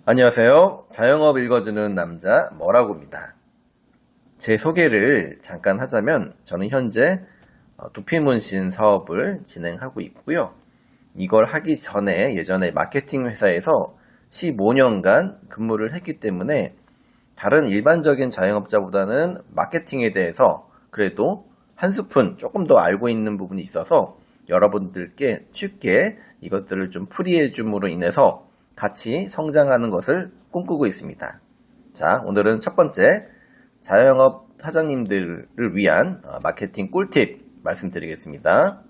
안녕하세요. 자영업 읽어주는 남자 뭐라고입니다. 제 소개를 잠깐 하자면 저는 현재 두피문신 사업을 진행하고 있고요. 이걸 하기 전에 예전에 마케팅 회사에서 15년간 근무를 했기 때문에 다른 일반적인 자영업자보다는 마케팅에 대해서 그래도 한 스푼 조금 더 알고 있는 부분이 있어서 여러분들께 쉽게 이것들을 좀 풀이해 줌으로 인해서 같이 성장하는 것을 꿈꾸고 있습니다. 자, 오늘은 첫 번째 자영업 사장님들을 위한 마케팅 꿀팁 말씀드리겠습니다.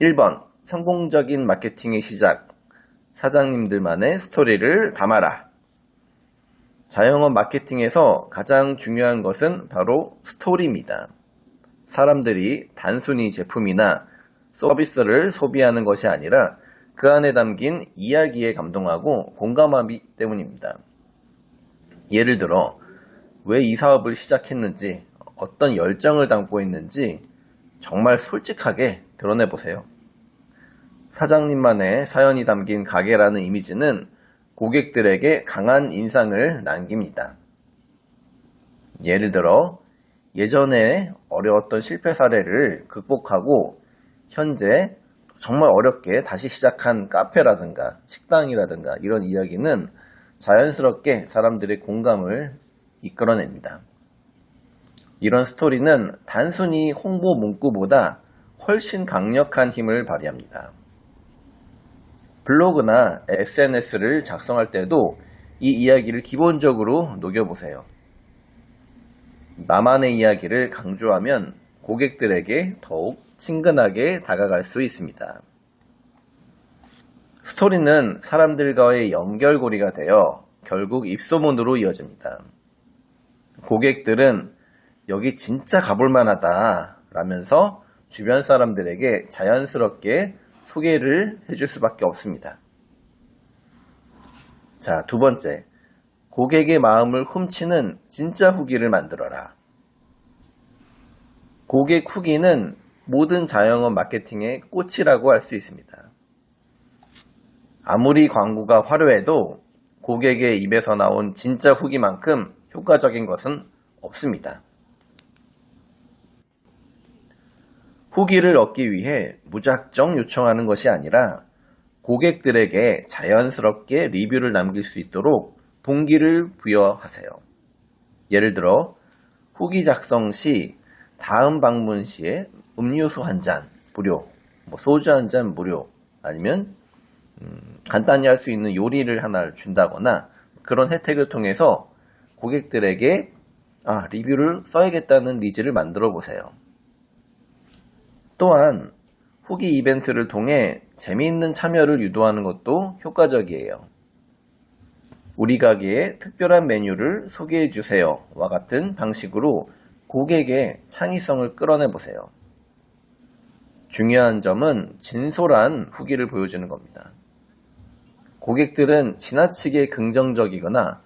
1번 성공적인 마케팅의 시작, 사장님들만의 스토리를 담아라. 자영업 마케팅에서 가장 중요한 것은 바로 스토리입니다. 사람들이 단순히 제품이나 서비스를 소비하는 것이 아니라 그 안에 담긴 이야기에 감동하고 공감하기 때문입니다. 예를 들어 왜 이 사업을 시작했는지, 어떤 열정을 담고 있는지 정말 솔직하게 드러내보세요. 사장님만의 사연이 담긴 가게라는 이미지는 고객들에게 강한 인상을 남깁니다. 예를 들어 예전에 어려웠던 실패 사례를 극복하고 현재 정말 어렵게 다시 시작한 카페라든가 식당이라든가 이런 이야기는 자연스럽게 사람들의 공감을 이끌어냅니다. 이런 스토리는 단순히 홍보 문구보다 훨씬 강력한 힘을 발휘합니다. 블로그나 SNS를 작성할 때도 이 이야기를 기본적으로 녹여보세요. 나만의 이야기를 강조하면 고객들에게 더욱 친근하게 다가갈 수 있습니다. 스토리는 사람들과의 연결고리가 되어 결국 입소문으로 이어집니다. 고객들은 여기 진짜 가볼만 하다 라면서 주변 사람들에게 자연스럽게 소개를 해줄 수밖에 없습니다. 자, 두 번째, 고객의 마음을 훔치는 진짜 후기를 만들어라. 고객 후기는 모든 자영업 마케팅의 꽃이라고 할 수 있습니다. 아무리 광고가 화려해도 고객의 입에서 나온 진짜 후기만큼 효과적인 것은 없습니다. 후기를 얻기 위해 무작정 요청하는 것이 아니라 고객들에게 자연스럽게 리뷰를 남길 수 있도록 동기를 부여하세요. 예를 들어 후기 작성 시 다음 방문 시에 음료수 한 잔 무료, 소주 한 잔 무료, 아니면 간단히 할 수 있는 요리를 하나를 준다거나 그런 혜택을 통해서 고객들에게 리뷰를 써야겠다는 니즈를 만들어 보세요. 또한 후기 이벤트를 통해 재미있는 참여를 유도하는 것도 효과적이에요. 우리 가게의 특별한 메뉴를 소개해 주세요와 같은 방식으로 고객의 창의성을 끌어내 보세요. 중요한 점은 진솔한 후기를 보여주는 겁니다. 고객들은 지나치게 긍정적이거나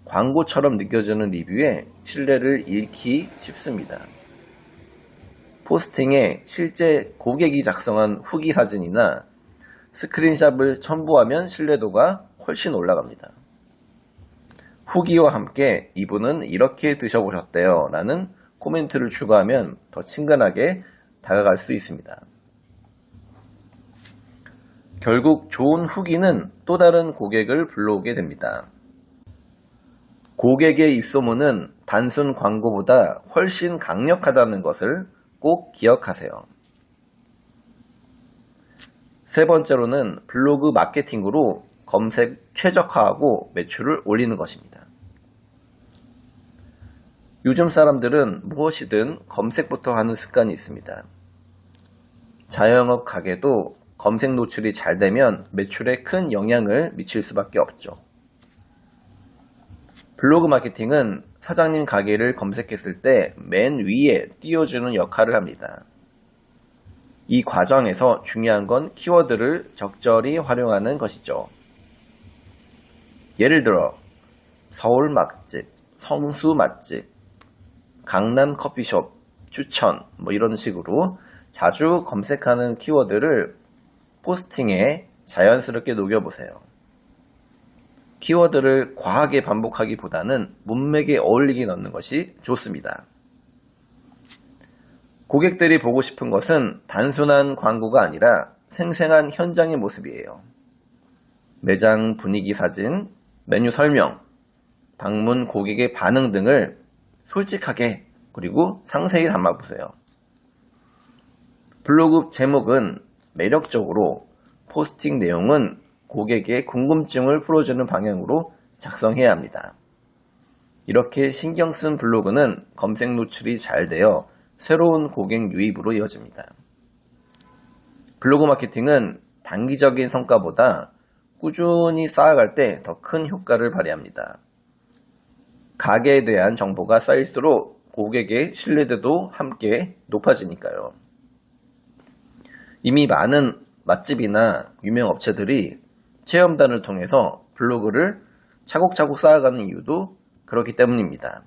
광고처럼 느껴지는 리뷰에 신뢰를 잃기 쉽습니다. 포스팅에 실제 고객이 작성한 후기 사진이나 스크린샷을 첨부하면 신뢰도가 훨씬 올라갑니다. 후기와 함께 이분은 이렇게 드셔보셨대요 라는 코멘트를 추가하면 더 친근하게 다가갈 수 있습니다. 결국 좋은 후기는 또 다른 고객을 불러오게 됩니다. 고객의 입소문은 단순 광고보다 훨씬 강력하다는 것을 꼭 기억하세요. 세 번째로는 블로그 마케팅으로 검색 최적화하고 매출을 올리는 것입니다. 요즘 사람들은 무엇이든 검색부터 하는 습관이 있습니다. 자영업 가게도 검색 노출이 잘 되면 매출에 큰 영향을 미칠 수밖에 없죠. 블로그 마케팅은 사장님 가게를 검색했을 때 맨 위에 띄워주는 역할을 합니다. 이 과정에서 중요한 건 키워드를 적절히 활용하는 것이죠. 예를 들어 서울 맛집, 성수 맛집, 강남 커피숍, 추천 이런 식으로 자주 검색하는 키워드를 포스팅에 자연스럽게 녹여보세요. 키워드를 과하게 반복하기보다는 문맥에 어울리게 넣는 것이 좋습니다. 고객들이 보고 싶은 것은 단순한 광고가 아니라 생생한 현장의 모습이에요. 매장 분위기 사진, 메뉴 설명, 방문 고객의 반응 등을 솔직하게 그리고 상세히 담아보세요. 블로그 제목은 매력적으로, 포스팅 내용은 고객의 궁금증을 풀어주는 방향으로 작성해야 합니다. 이렇게 신경 쓴 블로그는 검색 노출이 잘 되어 새로운 고객 유입으로 이어집니다. 블로그 마케팅은 단기적인 성과보다 꾸준히 쌓아갈 때 더 큰 효과를 발휘합니다. 가게에 대한 정보가 쌓일수록 고객의 신뢰도도 함께 높아지니까요. 이미 많은 맛집이나 유명 업체들이 체험단을 통해서 블로그를 차곡차곡 쌓아가는 이유도 그렇기 때문입니다.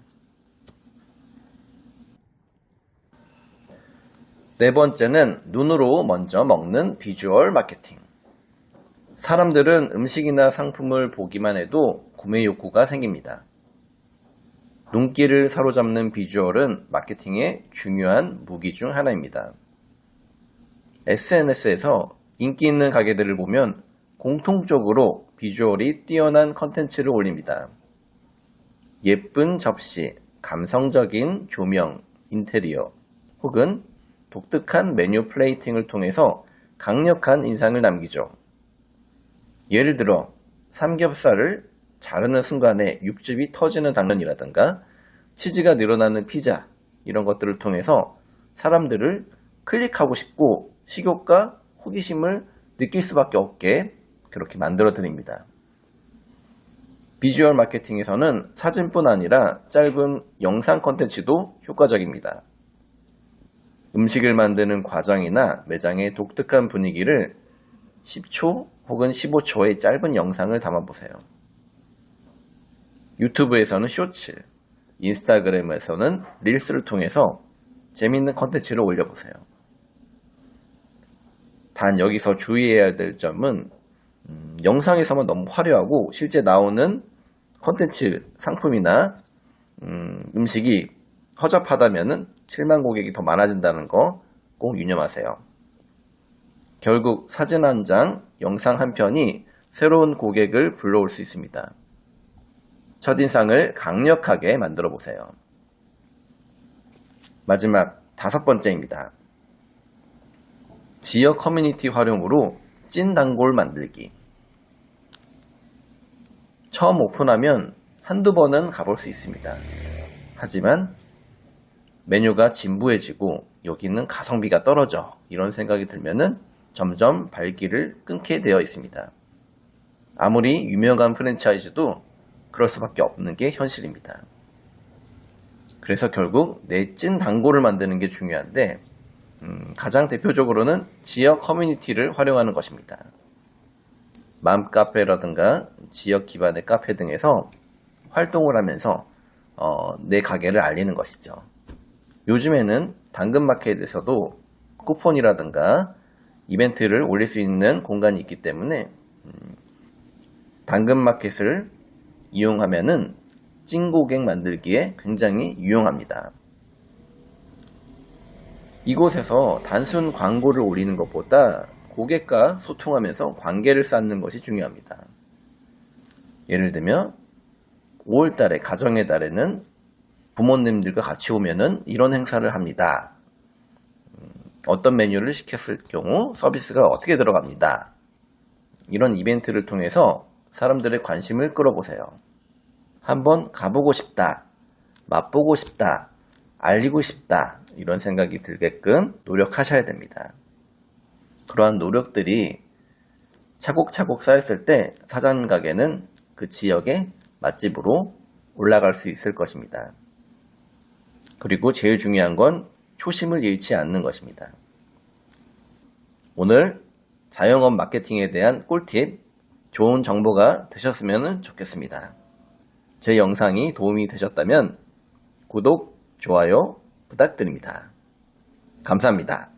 네 번째는 눈으로 먼저 먹는 비주얼 마케팅. 사람들은 음식이나 상품을 보기만 해도 구매 욕구가 생깁니다. 눈길을 사로잡는 비주얼은 마케팅의 중요한 무기 중 하나입니다. SNS에서 인기 있는 가게들을 보면 공통적으로 비주얼이 뛰어난 컨텐츠를 올립니다. 예쁜 접시, 감성적인 조명, 인테리어, 혹은 독특한 메뉴 플레이팅을 통해서 강력한 인상을 남기죠. 예를 들어 삼겹살을 자르는 순간에 육즙이 터지는 장면이라든가 치즈가 늘어나는 피자, 이런 것들을 통해서 사람들을 클릭하고 싶고 식욕과 호기심을 느낄 수밖에 없게 그렇게 만들어 드립니다. 비주얼 마케팅에서는 사진뿐 아니라 짧은 영상 콘텐츠도 효과적입니다. 음식을 만드는 과정이나 매장의 독특한 분위기를 10초 혹은 15초의 짧은 영상을 담아보세요. 유튜브에서는 쇼츠, 인스타그램에서는 릴스를 통해서 재미있는 콘텐츠를 올려보세요. 단 여기서 주의해야 될 점은 영상에서만 너무 화려하고 실제 나오는 콘텐츠, 상품이나 음식이 허접하다면 실망 고객이 더 많아진다는 거 꼭 유념하세요. 결국 사진 한 장, 영상 한 편이 새로운 고객을 불러올 수 있습니다. 첫인상을 강력하게 만들어 보세요. 마지막 5번째입니다. 지역 커뮤니티 활용으로 찐 단골 만들기. 처음 오픈하면 한두 번은 가볼 수 있습니다. 하지만 메뉴가 진부해지고 여기는 가성비가 떨어져, 이런 생각이 들면은 점점 발길을 끊게 되어 있습니다. 아무리 유명한 프랜차이즈도 그럴 수밖에 없는 게 현실입니다. 그래서 결국 내 찐 단골을 만드는 게 중요한데 가장 대표적으로는 지역 커뮤니티를 활용하는 것입니다. 맘카페라든가 지역 기반의 카페 등에서 활동을 하면서 내 가게를 알리는 것이죠. 요즘에는 당근마켓에서도 쿠폰이라든가 이벤트를 올릴 수 있는 공간이 있기 때문에 당근마켓을 이용하면은 찐 고객 만들기에 굉장히 유용합니다. 이곳에서 단순 광고를 올리는 것보다 고객과 소통하면서 관계를 쌓는 것이 중요합니다. 예를 들면 5월달에 가정의 달에는 부모님들과 같이 오면은 이런 행사를 합니다. 어떤 메뉴를 시켰을 경우 서비스가 어떻게 들어갑니다. 이런 이벤트를 통해서 사람들의 관심을 끌어보세요. 한번 가보고 싶다, 맛보고 싶다, 알리고 싶다, 이런 생각이 들게끔 노력하셔야 됩니다. 그러한 노력들이 차곡차곡 쌓였을 때 사장 가게는 그 지역의 맛집으로 올라갈 수 있을 것입니다. 그리고 제일 중요한 건 초심을 잃지 않는 것입니다. 오늘 자영업 마케팅에 대한 꿀팁, 좋은 정보가 되셨으면 좋겠습니다. 제 영상이 도움이 되셨다면 구독, 좋아요 부탁드립니다. 감사합니다.